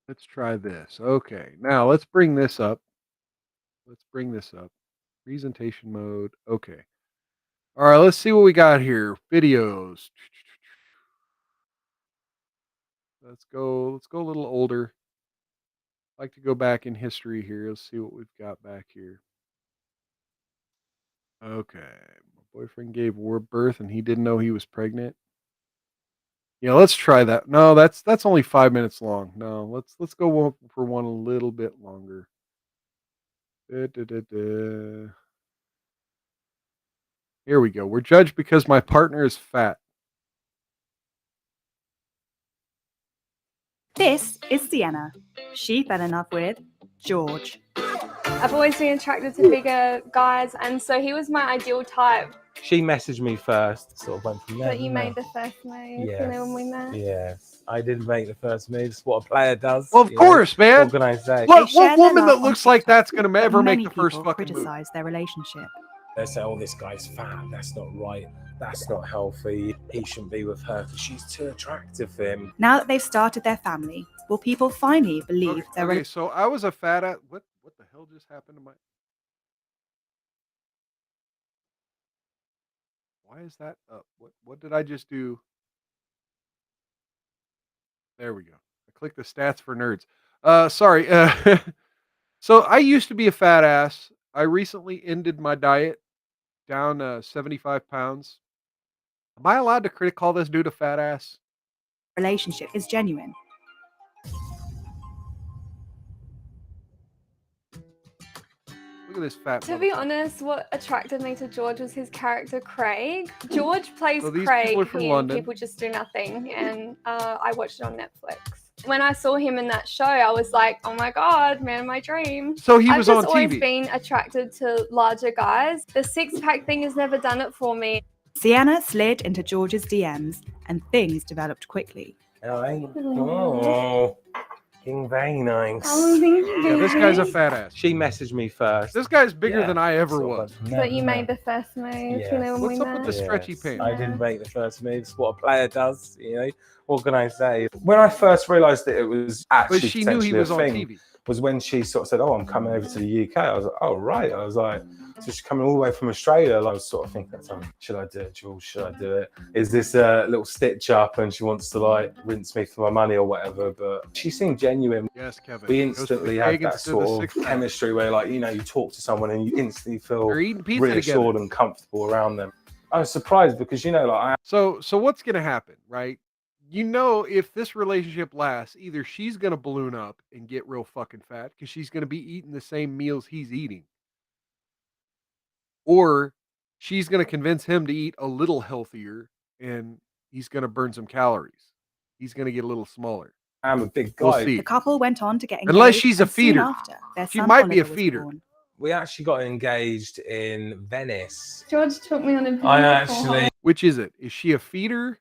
Let's try this. Okay, now let's bring this up. Let's bring this up. Presentation mode. Okay. All right, let's see what we got here. Videos. Let's go a little older. I'd like to go back in history here. Let's see what we've got back here. Okay. My boyfriend gave birth and he didn't know he was pregnant. Yeah, let's try that. No, that's only 5 minutes long. No, let's go for one a little bit longer. Da, da, da, da. Here we go. We're judged because my partner is fat. This is Sienna. She fell in love with George. I've always been attracted to bigger guys, and so he was my ideal type. She messaged me first, sort of went from there. But you made the first move, Yes. you know, when we met. Yes, I did make the first move. It's what a player does. Well, of course, man. What can I say? What shared woman their that love looks on like TikTok, that's going to but ever make many the first people fucking move? criticize their relationship. They say, oh, this guy's fat. That's not right. That's not healthy. He shouldn't be with her because she's too attractive for him. Now that they've started their family, will people finally believe their Okay, so I was a fat ass. What the hell just happened to my? Why is that up? What did I just do? There we go. I clicked the stats for nerds. Sorry. So I used to be a fat ass. I recently ended my diet down 75 pounds. Am I allowed to call this dude a fat ass? relationship is genuine? Look at this fat. To be honest, what attracted me to George was his character, Craig. George plays So these Craig people are from in London. People Just Do Nothing, and I watched it on Netflix. When I saw him in that show, I was like, oh my God, man of my dream. So he was I've on just always TV. been attracted to larger guys. The six-pack thing has never done it for me. Sienna slid into George's DMs and things developed quickly. Oh, being very nice. Yeah, this guy's a fat ass. She messaged me first. This guy's bigger Yeah, than I ever sort of was. went from But you there. made the first move, Yes. you know, when What's we up with met. the stretchy pants? I did make the first move. It's what a player does, you know. What can I say? When I first realised that it was actually But she knew he potentially was a on thing, TV. was when she sort of said, "Oh, I'm coming over to the UK." I was like, "Oh, right." I was like, "So she's coming all the way from Australia." Like, I was sort of thinking at the time, should I do it, Jules? Should I do it? Is this a little stitch up and she wants to like rinse me for my money or whatever? But she seemed genuine. Yes, Kevin. We Goes from instantly the had pagans that to the sort of six-pack. chemistry where, like, you know, you talk to someone and you instantly feel They're eating pizza reassured together. and comfortable around them. I was surprised because, you know, like, So what's gonna happen, right? You know, if this relationship lasts, either she's gonna balloon up and get real fucking fat because she's gonna be eating the same meals he's eating, or she's gonna convince him to eat a little healthier and he's gonna burn some calories. He's gonna get a little smaller. I'm a big We'll guy. see. The couple went on to get engaged. Unless she's a and soon feeder. after, their She son might be a Oliver was feeder. born. We actually got engaged in Venice. George took me on a I beautiful actually, Which is it? Is she a feeder?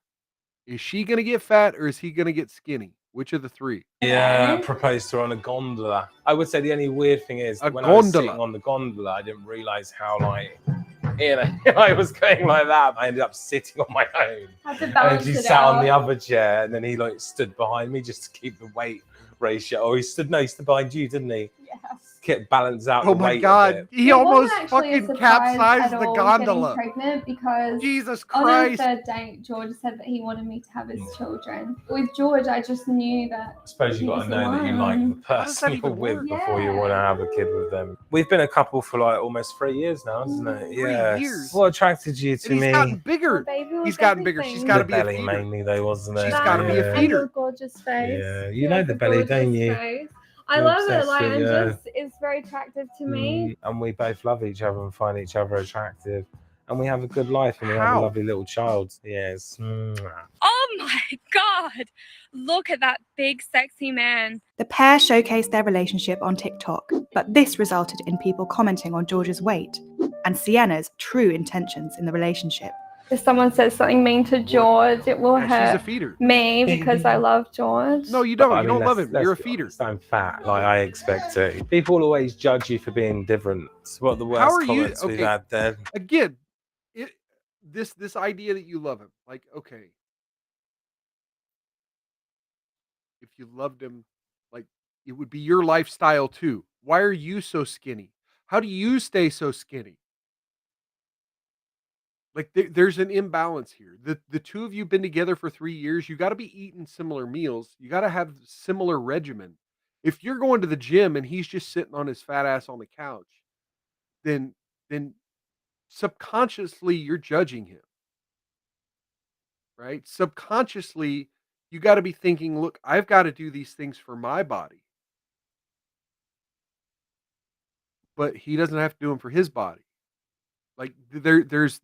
Is she gonna get fat or is he gonna get skinny? Which of the three? yeah, proposed to her on a gondola. I would say the only weird thing is A when I was gondola. sitting on the gondola, I didn't realise how, like, you know, I was going like that. I ended up sitting on my own. Had to And balance he it sat on the out. other chair, and then he like stood behind me just to keep the weight ratio. Or he stood behind you, didn't he? Yes. Kept balance out Oh the my weight a god, bit. he It wasn't almost actually a fucking surprise capsized at the all gondola. Getting pregnant because Jesus on our Christ. third date, George said that he wanted me to have his children. With George, I just knew that. I suppose you got to know that you like the How does that person you're even with work? before you Yeah. want to have a kid with them. We've been a couple for like almost 3 years now, isn't it? 3 Yeah. years? What attracted you to And he's me? gotten Oh, bigger. baby was He's gotten bigger. everything. She's gotta The be a belly feeder. mainly, though, wasn't it? She's gotta be a And feeder. your gorgeous face. Yeah, you know the a belly, don't gorgeous you? face. I You're love it. obsessed Like, with- and yeah. just it's very attractive to me. And we both love each other and find each other attractive. And we have a good life and we have How? a lovely little child. Yes. Oh my God, look at that big, sexy man. The pair showcased their relationship on TikTok, but this resulted in people commenting on George's weight and Sienna's true intentions in the relationship. If someone says something mean to George, it will Yeah, she's a hurt feeder. me because I love George. No, you don't. But, I You mean, don't love let's- him. You're a let's be feeder. honest, I'm fat, like I expect to. People always judge you for being different. It's one of the How worst are you- comments we've okay. had there. Again, this idea that you love him, like, okay, if you loved him, like, it would be your lifestyle too. Why are you so skinny? How do you stay so skinny? Like, there's an imbalance here. The two of you been together for 3 years. You got to be eating similar meals. You got to have similar regimen. If you're going to the gym and he's just sitting on his fat ass on the couch, then subconsciously you're judging him, right? Subconsciously, you got to be thinking, look, I've got to do these things for my body. But he doesn't have to do them for his body. Like, there's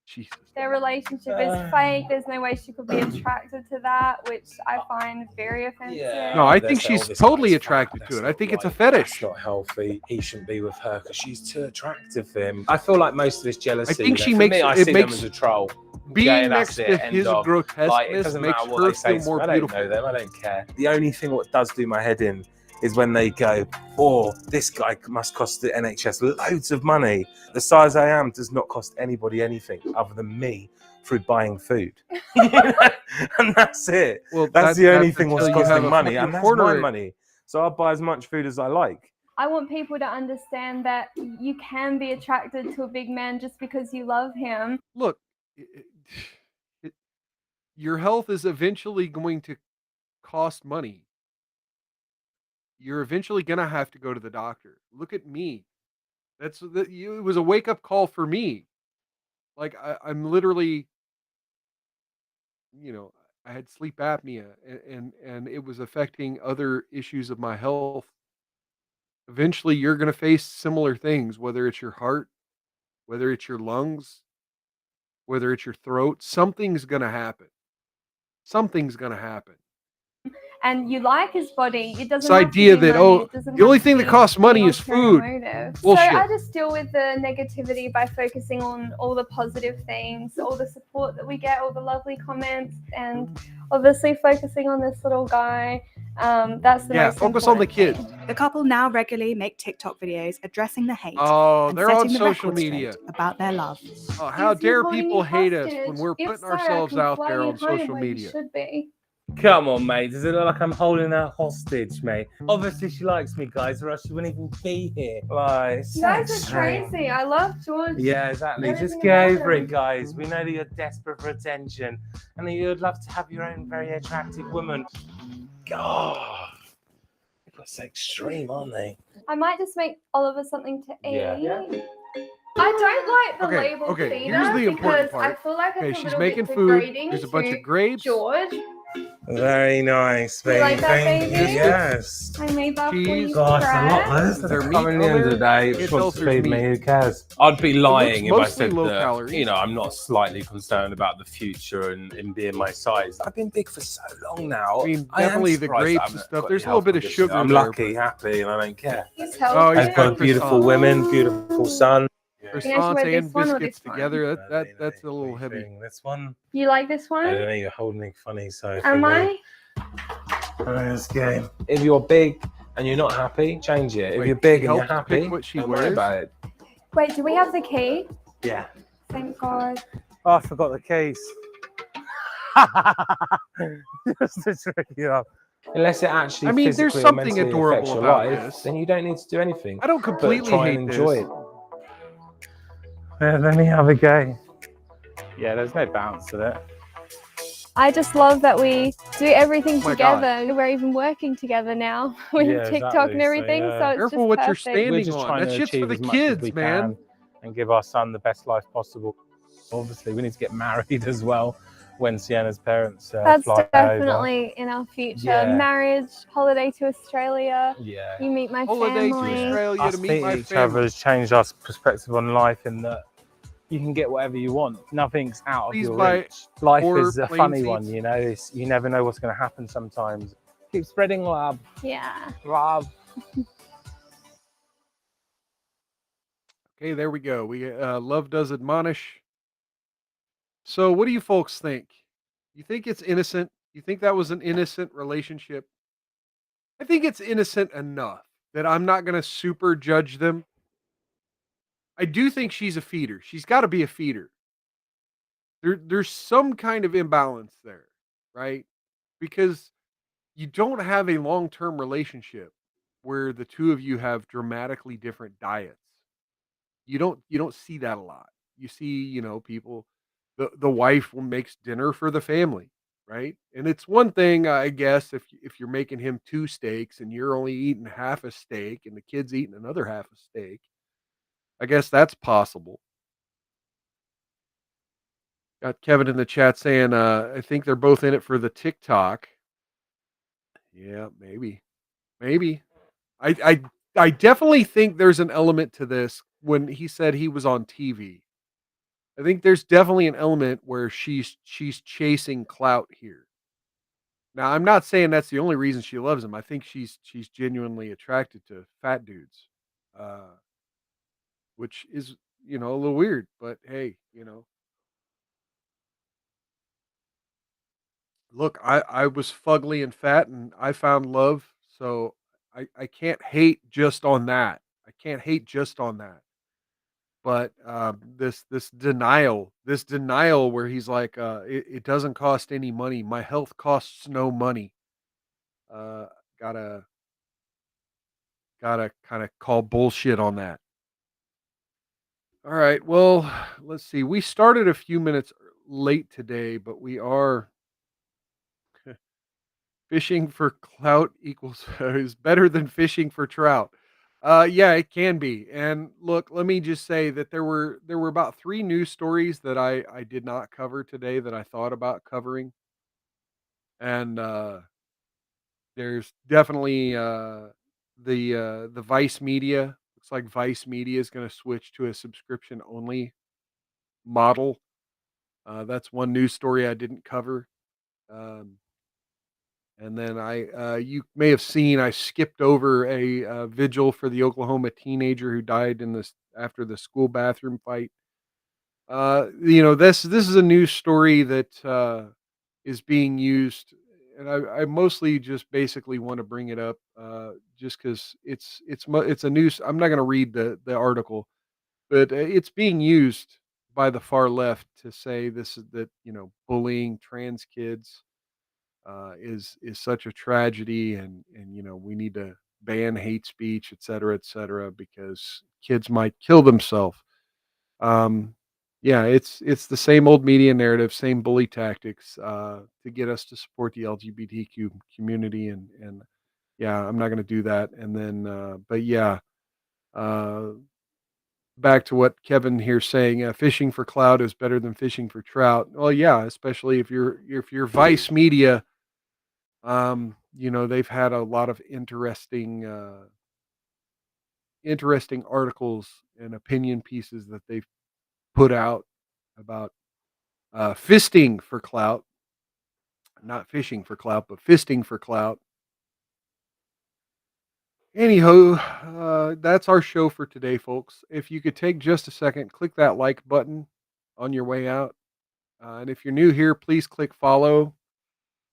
Jesus. Their relationship is fake. There's no way she could be attracted to that, which I find very offensive. No, I They think say, she's "Oh, this totally guy's attracted fat. to That's it. I not think it's a right. fetish. That's not healthy. He shouldn't be with her because she's too attractive for him." I feel like most of this jealousy. I think she for makes me, I it see makes them as a troll. being Okay, next that's to it, end his of. Like, it grotesqueness doesn't makes matter what her they say feel to more me. I don't beautiful. know them. I don't care. The only thing what does do my head in is when they go, "Oh, this guy must cost the NHS loads of money. The size I am does not cost anybody anything other than me through buying food." And that's it. Well, That's the only thing until what's you have costing a money, fucking and that's corner my in- money. So I'll buy as much food as I like. I want people to understand that you can be attracted to a big man just because you love him. Look, your health is eventually going to cost money. You're eventually going to have to go to the doctor. Look at me. It was a wake up call for me. Like, I'm literally, I had sleep apnea and it was affecting other issues of my health. Eventually you're going to face similar things, whether it's your heart, whether it's your lungs, whether it's your throat. Something's going to happen. Something's going to happen. And you like his body. It doesn't This have idea to be that, money. It doesn't the only have to thing be that costs money any is food. ulterior motive. Bullshit. So I just deal with the negativity by focusing on all the positive things, all the support that we get, all the lovely comments, and obviously focusing on this little guy. That's the most focus on the important kids. thing. The couple now regularly make TikTok videos addressing the hate Oh, and they're on setting the social record media. straight about their love. Oh, how Is he dare holding people you hate us hostage? when we're If putting so, I ourselves can out fly there you on home social where you media. should be. Come on, mate. Does it look like I'm holding her hostage, mate? Obviously, she likes me, guys, or else she wouldn't even be here. Like, it's You so guys are strange. crazy. I love George. Yeah, exactly. Everything Just get about over him. it, guys. We know that you're desperate for attention and that you'd love to have your own very attractive woman. God, people are so extreme, aren't they? I might just make Oliver something to eat. Yeah. I don't like the Okay, label okay, feeder here's the important because I part. feel like Okay, it's a she's little making bit food. degrading There's a bunch to of grapes. George. Very nice, You baby. like that, baby? Yes. I made that for Cheese. you. Gosh, a lot Fred. less. There meat At the end of the on day, there? if It she wants to filters feed me, meat. who cares? I'd be lying if I mostly said low that, calories. I'm not slightly concerned about the future and being my size. I've been big for so long now. I mean, am definitely the surprised I grapes and haven't stuff. got There's a any little bit health of conditions. sugar I'm there, lucky, happy, and I don't care. He's Oh, healthy. he's I've got got beautiful croissants. women, beautiful son. You Croissants want and this one or biscuits this one? together. That's a little heavy. This one. You like this I one? don't know. You're holding me funny, so. Am I? Let's go. If you're big and you're not happy, change it. If Wait, you're big she and you're helped pick happy, what she don't worry wears? about it. Wait, do we have the key? Yeah. Thank God. Oh, I forgot the keys. Just to trick you up. Unless it actually I mean, there's physically or something mentally adorable affects your about life, this. then you don't need to do anything. I don't But completely try hate and enjoy this. it. Let me have a go. Yeah, there's no bounce to it. I just love that we do everything Oh my together. We're even working together now with Yeah, TikTok exactly. and So, everything. So, yeah. it's Careful just what you're perfect. standing We're just on. trying That to shit's for achieve the as much as kids, we man. can and give our son the best life possible. Obviously, we need to get married as well when Sienna's parents That's fly over. definitely in our future. Yeah. Marriage, holiday to Australia. Yeah. You meet my Holiday to family. Australia Us to meet my meeting each other family. has changed our perspective on life in that, you can get whatever you want. Nothing's out of Please your buy reach. Life 4 is a plane funny one, seats. you know. You never know what's going to happen sometimes. Keep spreading love. Yeah. Love. Okay, there we go. We love does admonish. So, what do you folks think? You think it's innocent? You think that was an innocent relationship? I think it's innocent enough that I'm not going to super judge them. I do think she's a feeder. She's got to be a feeder. There's some kind of imbalance there, right? Because you don't have a long-term relationship where the two of you have dramatically different diets. You don't see that a lot. You see, people, the wife makes dinner for the family, right? And it's one thing, I guess, if you're making him 2 steaks and you're only eating half a steak and the kid's eating another half a steak, I guess that's possible. Got Kevin in the chat saying, I think they're both in it for the TikTok. Yeah, maybe. Maybe. I definitely think there's an element to this when he said he was on TV. I think there's definitely an element where she's chasing clout here. Now, I'm not saying that's the only reason she loves him. I think she's genuinely attracted to fat dudes, uh, which is a little weird. But hey, look, I was fugly and fat, and I found love, so I can't hate just on that. I can't hate just on that. But this denial where he's like, it doesn't cost any money. My health costs no money. Uh, gotta kind of call bullshit on that. All right. Well, let's see. We started a few minutes late today, but we are fishing for clout equals is better than fishing for trout. Yeah, it can be. And look, let me just say that there were about 3 news stories that I did not cover today that I thought about covering. And there's definitely the Vice Media. Looks like Vice Media is going to switch to a subscription only model. That's one news story I didn't cover. Um, And then you may have seen, I skipped over a vigil for the Oklahoma teenager who died in this after the school bathroom fight. This is a news story that is being used, and I mostly just basically want to bring it up just because it's a news. I'm not going to read the article, but it's being used by the far left to say this is that bullying trans kids is such a tragedy, and we need to ban hate speech, et cetera, because kids might kill themselves. Yeah, it's the same old media narrative, same bully tactics to get us to support the LGBTQ community, and yeah, I'm not going to do that. And then, but yeah, uh, back to what Kevin here saying, fishing for clout is better than fishing for trout. Well, yeah, especially if you're Vice Media. They've had a lot of interesting articles and opinion pieces that they've put out about fisting for clout, not fishing for clout, but fisting for clout. Anyhow, that's our show for today, folks. If you could take just a second, click that like button on your way out. And if you're new here, please click follow.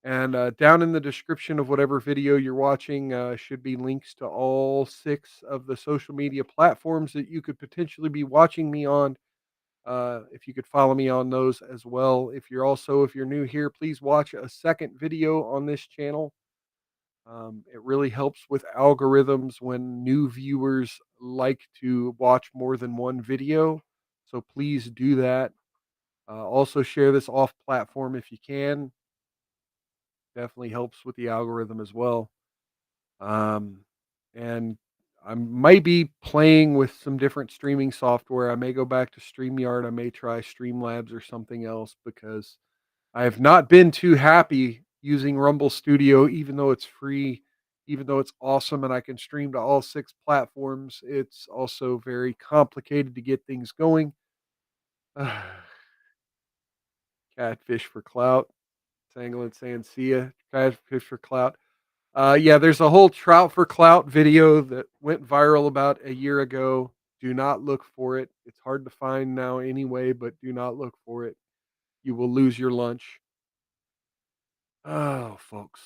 And down in the description of whatever video you're watching should be links to all 6 of the social media platforms that you could potentially be watching me on. If you could follow me on those as well. If you're new here, please watch a second video on this channel. It really helps with algorithms when new viewers like to watch more than one video. So please do that. Also share this off platform if you can. Definitely helps with the algorithm as well. Um, and I might be playing with some different streaming software. I may go back to StreamYard. I may try Streamlabs or something else because I have not been too happy using Rumble Studio, even though it's free, even though it's awesome and I can stream to all 6 platforms. It's also very complicated to get things going. Catfish for clout. Sangling saying, see ya. Catfish for clout. Yeah, there's a whole trout for clout video that went viral about a year ago. Do not look for it. It's hard to find now anyway, but do not look for it. You will lose your lunch. Oh, folks.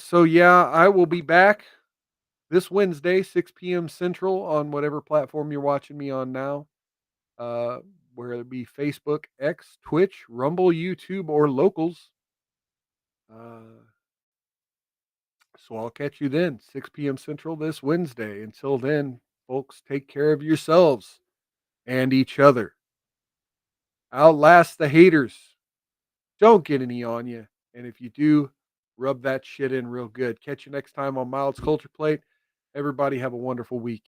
So yeah, I will be back this Wednesday, 6 p.m. Central on whatever platform you're watching me on now. Uh, whether it be Facebook, X, Twitch, Rumble, YouTube, or Locals. So I'll catch you then, 6 p.m. Central this Wednesday. Until then, folks, take care of yourselves and each other. Outlast the haters. Don't get any on you. And if you do, rub that shit in real good. Catch you next time on Miles Culture Plate. Everybody have a wonderful week.